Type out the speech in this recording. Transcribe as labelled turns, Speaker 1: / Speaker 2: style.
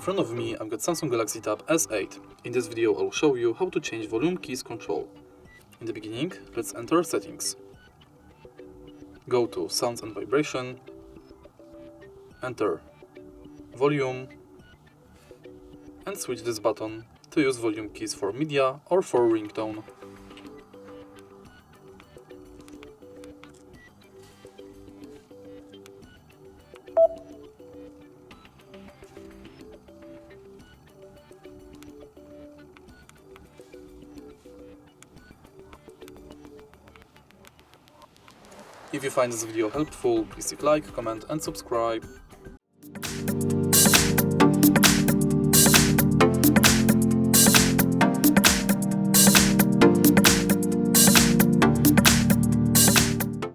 Speaker 1: front of me I've got Samsung Galaxy Tab S8. In this video I'll show you how to change volume keys control. In the beginning, let's enter settings. Go to sounds and vibration, enter volume, and switch this button to use volume keys for media or for ringtone. If you find this video helpful, please click like, comment and subscribe.